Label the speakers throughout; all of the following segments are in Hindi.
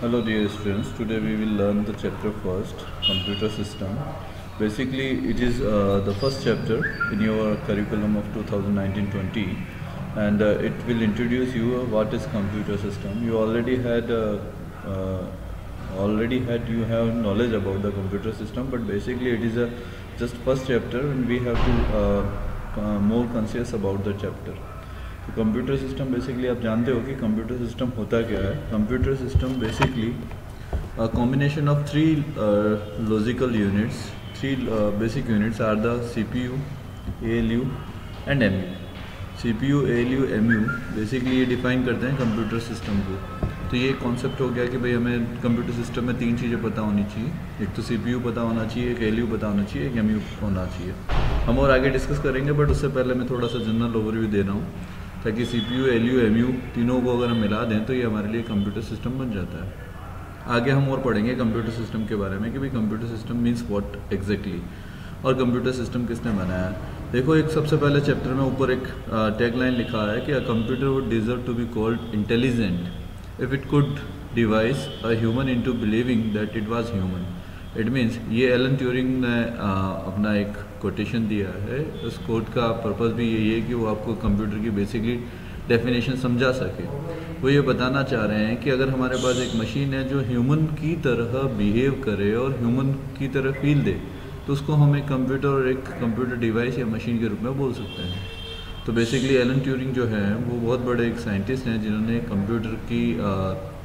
Speaker 1: Hello dear students, today we will learn the chapter first, computer system. Basically it is the first chapter in your curriculum of 2019-20 and it will introduce you what is computer system. You you have knowledge about the computer system, but basically it is a just first chapter and we have to more conscious about the chapter. तो कंप्यूटर सिस्टम बेसिकली आप जानते हो कि कंप्यूटर सिस्टम होता क्या है. Computer system basically combination of three logical units. Three basic units are the CPU, ALU and MU. CPU, ALU, MU basically ये डिफाइन करते हैं कंप्यूटर सिस्टम को. तो ये कॉन्सेप्ट हो गया कि भाई हमें कंप्यूटर सिस्टम में तीन चीज़ें पता होनी चाहिए. एक तो CPU पता होना चाहिए, एक ALU पता होना चाहिए, एक MU होना चाहिए. हम और आगे डिस्कस करेंगे, बट उससे पहले मैं थोड़ा सा जनरल ओवरव्यू दे रहा हूँ ताकि CPU, ALU, MU तीनों को अगर हम मिला दें तो ये हमारे लिए कंप्यूटर सिस्टम बन जाता है. आगे हम और पढ़ेंगे कंप्यूटर सिस्टम के बारे में कि भाई computer system means what exactly और कंप्यूटर सिस्टम किसने बनाया है. देखो, एक सबसे पहले चैप्टर में ऊपर एक टैग लाइन लिखा है कि a computer would deserve to be called intelligent if it could device a human into believing that it was human. It means ये एलन ट्यूरिंग ने अपना एक कोटेशन दिया है. उस कोट का पर्पस भी यही है कि वो आपको कंप्यूटर की बेसिकली डेफिनेशन समझा सके. वो ये बताना चाह रहे हैं कि अगर हमारे पास एक मशीन है जो ह्यूमन की तरह बिहेव करे और ह्यूमन की तरह फील दे, तो उसको हम एक कंप्यूटर और एक कंप्यूटर डिवाइस या मशीन के रूप में बोल सकते हैं. तो बेसिकली एलन ट्यूरिंग जो है वो बहुत बड़े एक साइंटिस्ट हैं जिन्होंने कंप्यूटर की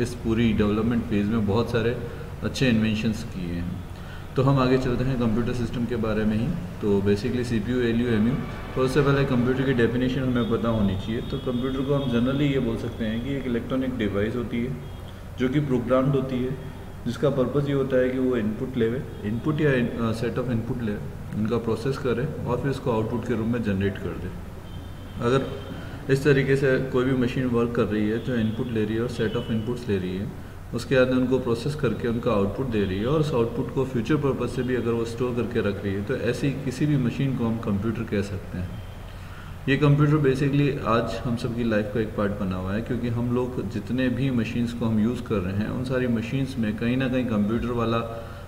Speaker 1: इस पूरी डेवलपमेंट फेज़ में बहुत सारे अच्छे इन्वेंशंस किए हैं. तो हम आगे चलते हैं कंप्यूटर सिस्टम के बारे में ही. तो बेसिकली CPU, ALU, MU. तो उससे पहले कंप्यूटर की डेफिनेशन हमें पता होनी चाहिए. तो कंप्यूटर को हम जनरली ये बोल सकते हैं कि एक इलेक्ट्रॉनिक डिवाइस होती है जो कि प्रोग्राम्ड होती है, जिसका पर्पज़ ये होता है कि वो इनपुट या सेट ऑफ इनपुट ले, उनका प्रोसेस करे और फिर उसको आउटपुट के रूप में जनरेट कर दे. अगर इस तरीके से कोई भी मशीन वर्क कर रही है जो इनपुट ले रही है और सेट ऑफ इनपुट्स ले रही है, उसके बाद में उनको प्रोसेस करके उनका आउटपुट दे रही है और उस आउटपुट को फ्यूचर पर्पस से भी अगर वो स्टोर करके रख रही है, तो ऐसी किसी भी मशीन को हम कंप्यूटर कह सकते हैं. ये कंप्यूटर बेसिकली आज हम सब की लाइफ का एक पार्ट बना हुआ है, क्योंकि हम लोग जितने भी मशीन्स को हम यूज़ कर रहे हैं उन सारी मशीन्स में कहीं ना कहीं कंप्यूटर वाला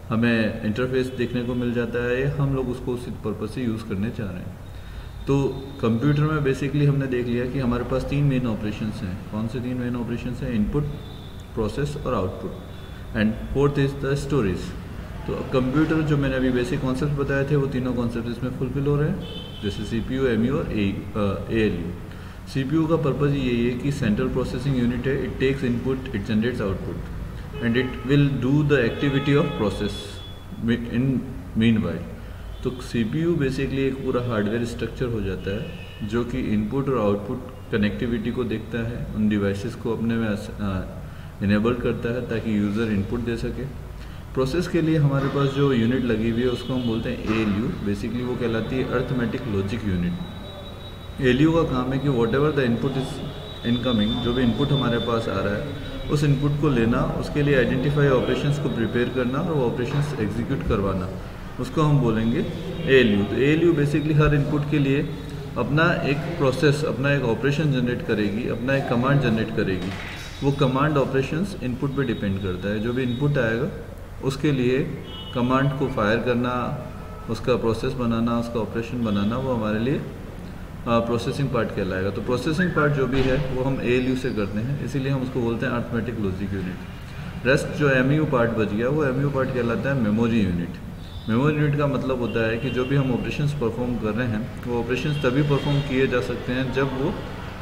Speaker 1: हमें इंटरफेस देखने को मिल जाता है, या हम लोग उसको उसी पर्पज़ से यूज़ करने चाह रहे हैं. तो कंप्यूटर में बेसिकली हमने देख लिया कि हमारे पास तीन मेन ऑपरेशंस हैं. कौन से तीन मेन ऑपरेशंस हैं? इनपुट, प्रोसेस और output. And fourth is the storage. तो कंप्यूटर जो मैंने अभी बेसिक कॉन्सेप्ट बताए थे वो तीनों कॉन्सेप्ट इसमें फुलफिल हो रहे हैं, जैसे CPU, MU और ALU. CPU का पर्पज़ यही है कि सेंट्रल प्रोसेसिंग यूनिट है. It takes input, it generates output and it will do the activity of process in meanwhile. तो CPU बेसिकली एक पूरा हार्डवेयर स्ट्रक्चर हो जाता है जो कि इनपुट और आउटपुट कनेक्टिविटी को देखता है, उन डिवाइसेस को अपने में इनेबल करता है ताकि यूज़र इनपुट दे सके. प्रोसेस के लिए हमारे पास जो यूनिट लगी हुई है उसको हम बोलते हैं ALU. बेसिकली वो कहलाती है अर्थमेटिक लॉजिक यूनिट. ALU का काम है कि what ever the input is incoming, जो भी इनपुट हमारे पास आ रहा है उस इनपुट को लेना, उसके लिए आइडेंटिफाई ऑपरेशंस को प्रिपेयर करना और वो ऑपरेशंस एग्जीक्यूट करवाना, उसको हम बोलेंगे ALU. तो ALU बेसिकली हर इनपुट के लिए अपना एक प्रोसेस, अपना एक ऑपरेशन जनरेट करेगी, अपना एक कमांड जनरेट करेगी. वो कमांड ऑपरेशंस इनपुट पे डिपेंड करता है. जो भी इनपुट आएगा उसके लिए कमांड को फायर करना, उसका प्रोसेस बनाना, उसका ऑपरेशन बनाना, वो हमारे लिए प्रोसेसिंग पार्ट कहलाएगा. तो प्रोसेसिंग पार्ट जो भी है वो हम ALU से करते हैं, इसीलिए हम उसको बोलते हैं अर्थमेटिक लॉजिक यूनिट. रेस्ट जो MU पार्ट बच गया वो MU पार्ट कहलाता है मेमोरी यूनिट. मेमोरी यूनिट का मतलब होता है कि जो भी हम ऑपरेशंस परफॉर्म कर रहे हैं वो ऑपरेशंस तभी परफॉर्म किए जा सकते हैं जब वो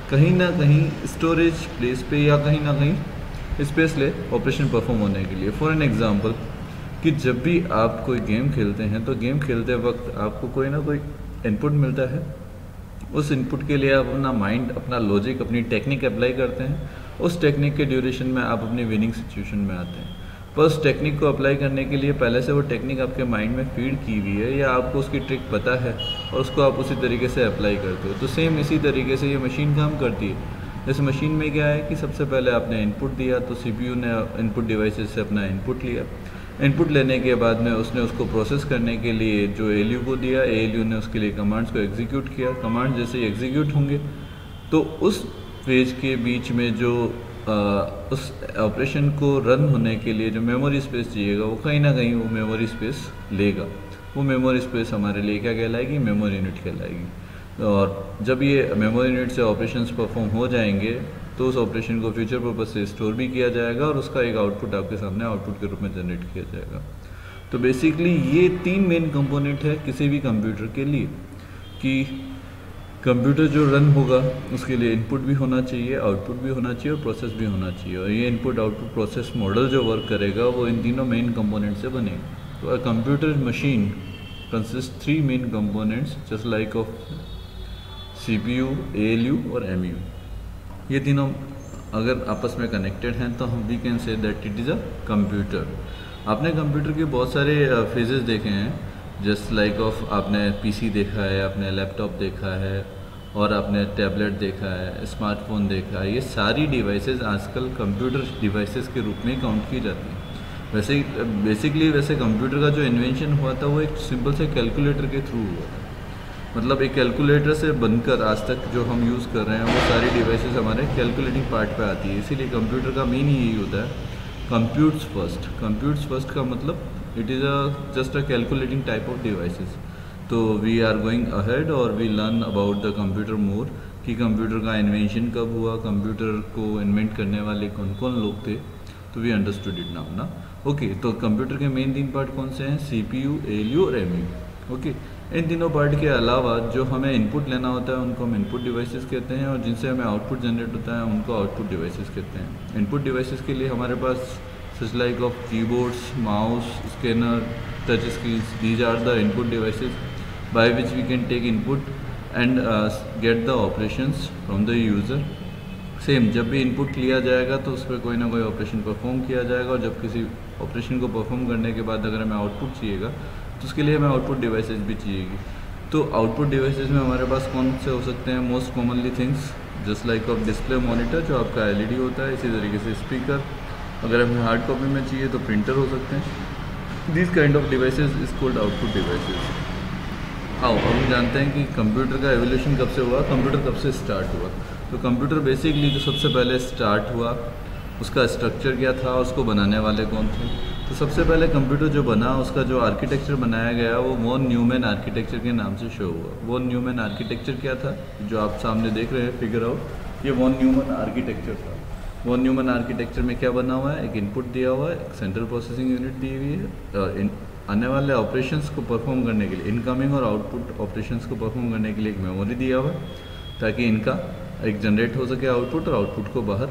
Speaker 1: कहीं ना कहीं स्टोरेज प्लेस पे या कहीं ना कहीं स्पेस ले ऑपरेशन परफॉर्म होने के लिए. फॉर एन एग्जांपल, कि जब भी आप कोई गेम खेलते हैं तो गेम खेलते वक्त आपको कोई ना कोई इनपुट मिलता है. उस इनपुट के लिए आप अपना माइंड, अपना लॉजिक, अपनी टेक्निक अप्लाई करते हैं. उस टेक्निक के ड्यूरेशन में आप अपनी विनिंग सिचुएशन में आते हैं. पर उस टेक्निक को अप्लाई करने के लिए पहले से वो टेक्निक आपके माइंड में फीड की हुई है या आपको उसकी ट्रिक पता है और उसको आप उसी तरीके से अप्लाई करते हो. तो सेम इसी तरीके से ये मशीन काम करती है. इस मशीन में क्या है कि सबसे पहले आपने इनपुट दिया, तो CPU ने इनपुट डिवाइसेस से अपना इनपुट लिया. इनपुट लेने के बाद में उसने उसको प्रोसेस करने के लिए जो ALU को दिया, ALU ने उसके लिए कमांड्स को एग्जीक्यूट किया. कमांड जैसे ही एग्जीक्यूट होंगे तो उस पेज के बीच में जो उस ऑपरेशन को रन होने के लिए जो मेमोरी स्पेस चाहिएगा वो कहीं ना कहीं वो मेमोरी स्पेस लेगा। वो मेमोरी स्पेस हमारे लिए क्या कहलाएगी? मेमोरी यूनिट कहलाएगी। और जब ये मेमोरी यूनिट से ऑपरेशंस परफॉर्म हो जाएंगे तो उस ऑपरेशन को फ्यूचर पर्पज से स्टोर भी किया जाएगा और उसका एक आउटपुट आपके सामने आउटपुट के रूप में जनरेट किया जाएगा। तो बेसिकली ये 3 मेन कंपोनेंट है किसी भी कंप्यूटर के लिए, कि कंप्यूटर जो रन होगा उसके लिए इनपुट भी होना चाहिए, आउटपुट भी होना चाहिए और प्रोसेस भी होना चाहिए। और ये इनपुट आउटपुट प्रोसेस मॉडल जो वर्क करेगा वो इन तीनों मेन कंपोनेंट से बनेगा। तो a computer machine consist 3 main components just like of CPU, ALU और MU। ये तीनों अगर आपस में कनेक्टेड हैं तो हम we can say that it is a computer. आपने कंप्यूटर के बहुत सारे फेजेस देखे हैं, जस्ट लाइक ऑफ आपने PC देखा है, आपने लैपटॉप देखा है और आपने टैबलेट देखा है, स्मार्टफोन देखा है। ये सारी डिवाइसेस आजकल कंप्यूटर डिवाइसेस के रूप में काउंट की जाती हैं। वैसे बेसिकली कंप्यूटर का जो इन्वेंशन हुआ था वो एक सिंपल से कैलकुलेटर के थ्रू हुआ था। मतलब एक कैलकुलेटर से बनकर आज तक जो हम यूज़ कर रहे हैं वो सारी डिवाइसेस हमारे कैलकुलेटिंग पार्ट पे आती है। इसीलिए कंप्यूटर का मेन यही होता है, कंप्यूट्स फर्स्ट। कंप्यूट्स फर्स्ट का मतलब it is just a calculating type of devices. तो वी आर गोइंग अहेड और we learn about the computer more, कि कंप्यूटर का इन्वेंशन कब हुआ, कंप्यूटर को इन्वेंट करने वाले कौन कौन लोग थे। तो वी अंडरस्टूड इट नाउ ना। ओके, तो कंप्यूटर के मेन 3 पार्ट कौन से हैं? CPU, ALU और MU। ओके, इन तीनों पार्ट के अलावा जो हमें इनपुट लेना होता है उनको हम इनपुट डिवाइसेस कहते हैं, और जिनसे हमें आउटपुट जनरेट होता है उनको आउटपुट डिवाइसेस कहते हैं। इनपुट डिवाइसेस के लिए हमारे पास such like of keyboards, mouse, scanner, touch screens, these are the input devices by which we can take input and get the operations from the user. Same, जब भी इनपुट लिया जाएगा तो उस पर कोई ना कोई ऑपरेशन परफॉर्म किया जाएगा, और जब किसी ऑपरेशन को परफॉर्म करने के बाद अगर हमें आउटपुट चाहिएगा तो उसके लिए हमें आउटपुट डिवाइसेस भी चाहिएगी। तो आउटपुट डिवाइसेस में हमारे पास कौन से हो सकते हैं? Most commonly things just like of display monitor जो आपका LED होता है, इसी तरीके से स्पीकर, अगर हमें हार्ड कॉपी में चाहिए तो प्रिंटर हो सकते हैं। This kind of devices is called output devices. आओ अब हम जानते हैं कि कंप्यूटर का एवोल्यूशन कब से हुआ, कंप्यूटर कब से स्टार्ट हुआ। तो कंप्यूटर बेसिकली जो सबसे पहले स्टार्ट हुआ उसका स्ट्रक्चर क्या था, उसको बनाने वाले कौन थे। तो सबसे पहले कंप्यूटर जो बना उसका जो आर्किटेक्चर बनाया गया वो वॉन न्यूमैन आर्किटेक्चर के नाम से शो हुआ। वॉन न्यूमैन आर्किटेक्चर क्या था? जो आप सामने देख रहे हैं फिगर आउट, ये वॉन न्यूमैन आर्किटेक्चर था। वॉन न्यूमैन आर्किटेक्चर में क्या बना हुआ है? एक इनपुट दिया हुआ है, एक सेंट्रल प्रोसेसिंग यूनिट दी हुई है, आने वाले ऑपरेशंस को परफॉर्म करने के लिए, इनकमिंग और आउटपुट ऑपरेशंस को परफॉर्म करने के लिए एक मेमोरी दिया हुआ है ताकि इनका एक जनरेट हो सके आउटपुट, और आउटपुट को बाहर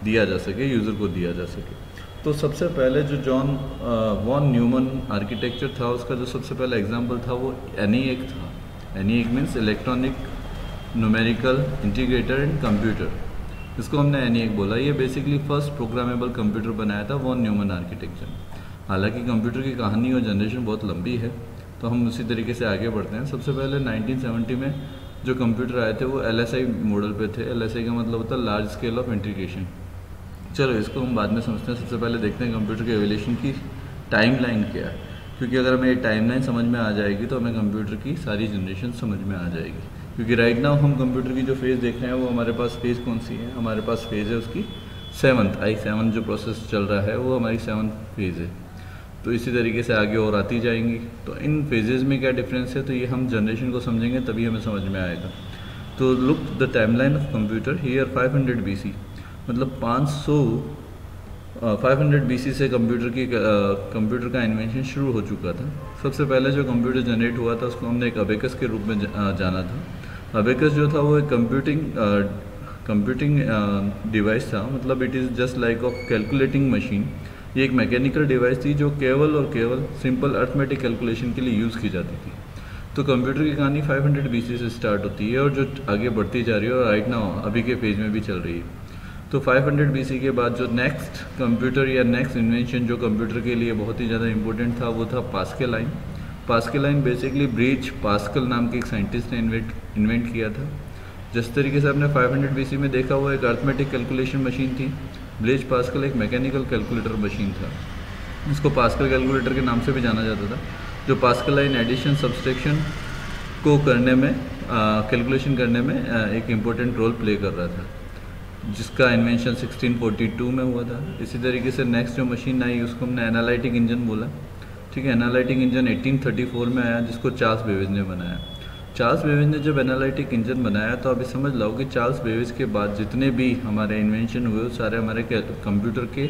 Speaker 1: दिया जा सके, यूज़र को दिया जा सके। तो सबसे पहले जो जॉन वॉन न्यूमैन आर्किटेक्चर था उसका जो सबसे पहला एग्जांपल था वो ENIAC था। ENIAC means electronic numerical integrator and computer, इसको हमने ENIAC बोला। ये बेसिकली फर्स्ट प्रोग्रामेबल कंप्यूटर बनाया था वॉन न्यूमैन आर्किटेक्चर। हालांकि कंप्यूटर की कहानी और जनरेशन बहुत लंबी है, तो हम उसी तरीके से आगे बढ़ते हैं। सबसे पहले 1970 में जो कंप्यूटर आए थे वो LSI मॉडल पे थे। LSI का मतलब होता है लार्ज स्केल ऑफ इंटीग्रेशन। चलो इसको हम बाद में समझते हैं। सबसे पहले देखते हैं कंप्यूटर के एवोल्यूशन की टाइमलाइन क्या है, क्योंकि अगर हमें ये टाइमलाइन समझ में आ जाएगी तो हमें कंप्यूटर की सारी जनरेशन समझ में आ जाएगी। क्योंकि राइट नाउ हम कंप्यूटर की जो फेज़ देख रहे हैं वो हमारे पास फेज़ कौन सी है? हमारे पास फेज़ है उसकी 7th i7 जो प्रोसेस चल रहा है वो हमारी 7th फेज़ है। तो इसी तरीके से आगे और आती जाएंगी। तो इन फेजेज़ में क्या डिफरेंस है, तो ये हम जनरेशन को समझेंगे तभी हमें समझ में आएगा। तो look the timeline of computer here 500 BC, मतलब 500 BC से कंप्यूटर का इन्वेंशन शुरू हो चुका था। सबसे पहले जो कंप्यूटर जनरेट हुआ था उसको हमने एक अबेकस के रूप में जाना था। अबेकस जो था वो एक कंप्यूटिंग डिवाइस था, मतलब it is just like of calculating machine. ये एक मैकेनिकल डिवाइस थी जो केवल और केवल सिंपल अर्थमेटिक कैलकुलेशन के लिए यूज़ की जाती थी। तो कंप्यूटर की कहानी 500 BC से स्टार्ट होती है और जो आगे बढ़ती जा रही है और राइट नाउ अभी के पेज में भी चल रही है। तो 500 BC के बाद जो नेक्स्ट कंप्यूटर या नेक्स्ट इन्वेंशन जो कंप्यूटर के लिए बहुत ही ज़्यादा इंपॉर्टेंट था वो था pascal line. Pascal line basically bleach pascal नाम के एक साइंटिस्ट ने इन्वेंट किया था। जिस तरीके से आपने 500 BC में देखा हुआ एक अर्थमेटिक कैलकुलेशन मशीन थी, ब्लीच पास्कल एक मैकेनिकल कैलकुलेटर मशीन था। इसको पास्कल कैलकुलेटर के नाम से भी जाना जाता था, जो पास्कल लाइन एडिशन सब्सट्रैक्शन को करने में कैलकुलेशन करने में एक इम्पोर्टेंट रोल प्ले कर रहा था। जिसका इन्वेंशन 1642 में हुआ था। इसी तरीके से नेक्स्ट जो मशीन आई उसको हमने एनालिटिक इंजन बोला, ठीक है। एनालिटिक इंजन 1834 में आया, जिसको चार्ल्स बेबेज ने बनाया। चार्ल्स बेबेज ने जब एनालिटिक इंजन बनाया तो अभी समझ लो कि चार्ल्स बेबेज के बाद जितने भी हमारे इन्वेंशन हुए वो सारे हमारे कंप्यूटर के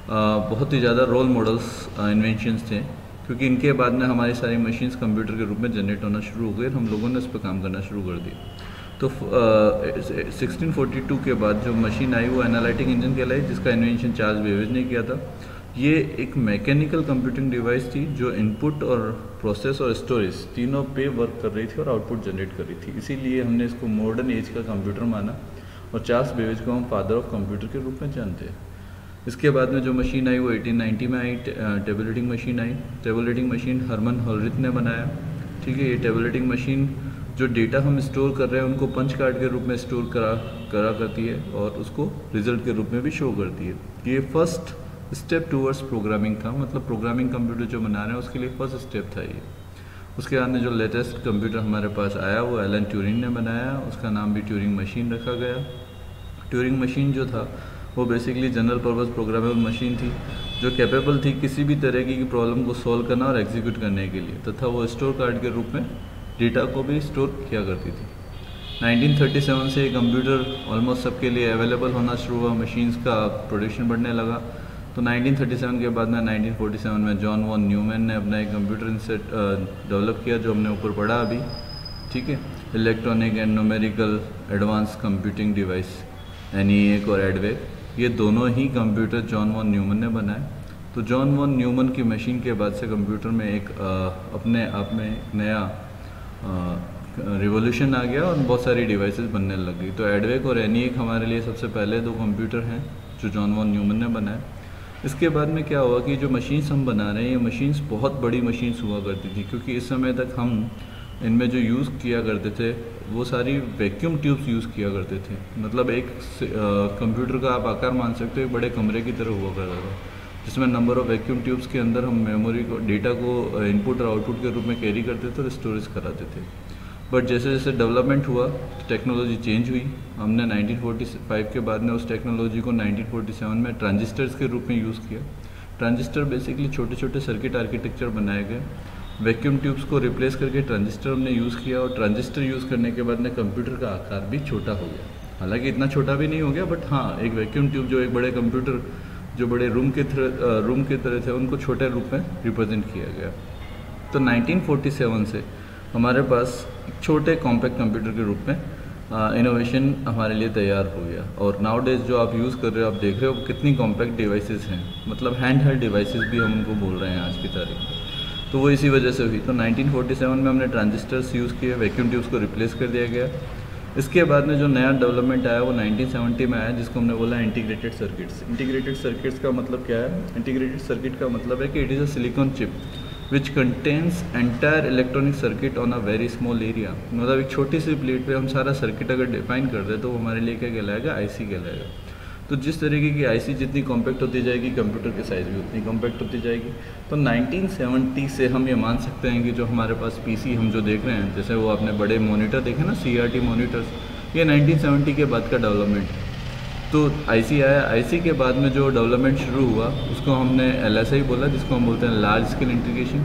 Speaker 1: बहुत ही ज़्यादा रोल मॉडल्स इन्वेंशंस थे, क्योंकि इनके बाद में हमारी सारी मशीन्स कंप्यूटर के रूप में जनरेट होना शुरू हो गई और हम लोगों ने उस पर काम करना शुरू कर दिया। तो 1642 के बाद जो मशीन आई वो एनालिटिक इंजन कहलाई, जिसका इन्वेंशन चार्ल्स बेबेज ने किया था। ये एक मैकेनिकल कंप्यूटिंग डिवाइस थी जो इनपुट और प्रोसेस और स्टोरेज तीनों पे वर्क कर रही थी और आउटपुट जनरेट कर रही थी। इसीलिए हमने इसको मॉडर्न एज का कंप्यूटर माना और चार्ल्स बेबेज को हम फादर ऑफ कंप्यूटर के रूप में जानते हैं। इसके बाद में जो मशीन आई वो 1890 में आई, टेबुलेटिंग मशीन आई। टेबुलेटिंग मशीन हरमन होलरिथ ने बनाया, ठीक है। ये टेबुलेटिंग मशीन जो डेटा हम स्टोर कर रहे हैं उनको पंच कार्ड के रूप में स्टोर करा करती है और उसको रिजल्ट के रूप में भी शो करती है। ये फर्स्ट स्टेप टूवर्ड्स प्रोग्रामिंग था, मतलब प्रोग्रामिंग कंप्यूटर जो बना रहे हैं उसके लिए फर्स्ट स्टेप था ये। उसके बाद में जो लेटेस्ट कंप्यूटर हमारे पास आया वो एलन ट्यूरिंग ने बनाया, उसका नाम भी ट्यूरिंग मशीन रखा गया। ट्यूरिंग मशीन जो था वो basically general purpose programmable machine थी जो कैपेबल थी किसी भी तरह की प्रॉब्लम को सॉल्व करना और एग्जीक्यूट करने के लिए, तथा वो स्टोर कार्ड के रूप में डेटा को भी स्टोर किया करती थी। 1937 से ये कंप्यूटर ऑलमोस्ट सबके लिए अवेलेबल होना शुरू हुआ, मशीन्स का प्रोडक्शन बढ़ने लगा। तो 1937 के बाद में 1947 में जॉन वॉन न्यूमैन ने अपना एक कंप्यूटर इंसेट डेवलप किया जो हमने ऊपर पढ़ा अभी, ठीक है। Electronic and numerical advance computing device ENIAC और एडवेक, ये दोनों ही कंप्यूटर जॉन वॉन न्यूमैन ने बनाए। तो जॉन वॉन न्यूमैन की मशीन के बाद से कंप्यूटर में एक अपने आप में एक नया रिवोल्यूशन आ गया और बहुत सारी डिवाइसेस बनने लग गई। तो एडवेक और ENIAC हमारे लिए सबसे पहले दो कंप्यूटर हैं जो जॉन वॉन न्यूमैन ने बनाए। इसके बाद में क्या हुआ कि जो मशीन्स हम बना रहे हैं ये मशीन्स बहुत बड़ी मशीन्स हुआ करती थी, क्योंकि इस समय तक हम इनमें जो यूज़ किया करते थे वो सारी वैक्यूम ट्यूब्स यूज़ किया करते थे। मतलब एक कंप्यूटर का आप आकार मान सकते हो एक बड़े कमरे की तरह हुआ करता था, जिसमें नंबर ऑफ वैक्यूम ट्यूब्स के अंदर हम मेमोरी को डेटा को इनपुट और आउटपुट के रूप में कैरी करते थे और स्टोरेज कराते थे। बट जैसे जैसे डेवलपमेंट हुआ टेक्नोलॉजी चेंज हुई। हमने 1945 के बाद में उस टेक्नोलॉजी को 1947 में ट्रांजिस्टर्स के रूप में यूज़ किया। ट्रांजिस्टर बेसिकली छोटे छोटे सर्किट आर्किटेक्चर बनाए गए, वैक्यूम ट्यूब्स को रिप्लेस करके ट्रांजिस्टर हमने यूज़ किया और ट्रांजिस्टर यूज़ करने के बाद में कंप्यूटर का आकार भी छोटा हो गया। हालांकि इतना छोटा भी नहीं हो गया, बट हाँ एक वैक्यूम ट्यूब जो एक बड़े कंप्यूटर जो बड़े रूम के तरह थे उनको छोटे रूप में रिप्रेजेंट किया गया। तो 1947 से हमारे पास एक छोटे कॉम्पैक्ट कंप्यूटर के रूप में इनोवेशन हमारे लिए तैयार हो गया। और नाउ डेज जो आप यूज़ कर रहे हो, आप देख रहे हो कितनी कॉम्पैक्ट डिवाइसेस हैं, मतलब हैंड हेल्ड डिवाइसेस भी हम उनको बोल रहे हैं आज की तारीख में। तो वो इसी वजह से हुई। तो 1947 में हमने ट्रांजिस्टर्स यूज़ किए, वैक्यूम ट्यूब्स को रिप्लेस कर दिया गया। इसके बाद में जो नया डेवलपमेंट आया वो 1970 में आया, जिसको हमने बोला इंटीग्रेटेड सर्किट्स। इंटीग्रेटेड सर्किट्स का मतलब क्या है? इंटीग्रेटेड सर्किट का मतलब है कि it is a silicon chip which contains entire electronic circuit on a very small area. मतलब एक छोटी सी प्लेट पे हम सारा सर्किट अगर डिफाइन कर दें तो वो हमारे लिए क्या कहलाएगा? आईसी कहलाएगा। तो जिस तरीके की आईसी जितनी कॉम्पैक्ट होती जाएगी, कंप्यूटर की साइज़ भी उतनी कॉम्पैक्ट होती जाएगी। तो 1970 से हम ये मान सकते हैं कि जो हमारे पास पीसी हम जो देख रहे हैं, जैसे वो आपने बड़े मॉनिटर देखे ना, CRT मॉनिटर्स, ये 1970 के बाद का डेवलपमेंट है। तो आईसी आया, आईसी के बाद में जो डेवलपमेंट शुरू हुआ उसको हमने LSI बोला, जिसको हम बोलते हैं लार्ज स्केल इंटीग्रेशन।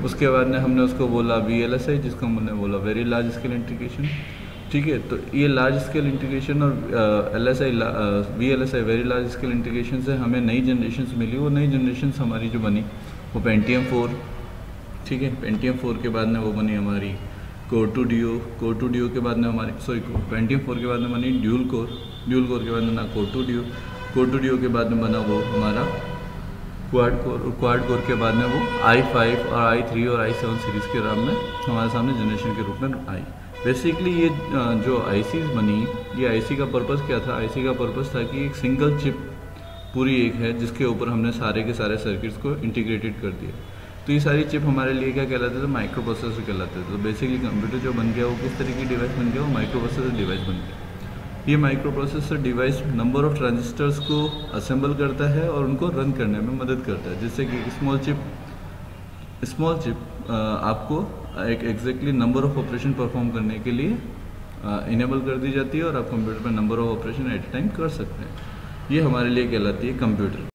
Speaker 1: उसके बाद में हमने उसको बोला VLSI, जिसको हमने बोला वेरी लार्ज स्केल इंटीग्रेशन। ठीक है, तो ये लार्ज स्केल इंटीग्रेशन और VLSI very large scale integration से हमें नई जनरेशन्स मिली। वो नई जनरेशन्स हमारी जो बनी वो Pentium 4, ठीक है, Pentium 4 के बाद में वो बनी हमारी Core 2 Duo, Core 2 Duo के बाद में हमारी Pentium 4 के बाद में बनी ड्यूल कोर के बाद में ना Core 2 Duo, Core 2 Duo के बाद में बना वो हमारा क्वाड कोर के बाद में वो i5 और i3 और i7 सीरीज़ के RAM में हमारे सामने जनरेशन के रूप में आई। बेसिकली ये जो आईसीज बनी, ये आईसी का पर्पस क्या था? आईसी का पर्पस था कि एक सिंगल चिप पूरी एक है जिसके ऊपर हमने सारे के सारे सर्किट्स को इंटीग्रेटेड कर दिया। तो ये सारी चिप हमारे लिए क्या कहलाते थे? माइक्रो प्रोसेसर कहलाते थे। तो बेसिकली कंप्यूटर जो बन गया वो किस तरह की डिवाइस बन गया? वो माइक्रो प्रोसेसर डिवाइस बन गया। ये micro processor device number of transistors को असेंबल करता है और उनको रन करने में मदद करता है, जिससे कि स्मॉल चिप आपको एक exactly number of operation perform करने के लिए इनेबल कर दी जाती है और आप कंप्यूटर पर number of operation at A time कर सकते हैं। ये हमारे लिए कहलाती है कंप्यूटर।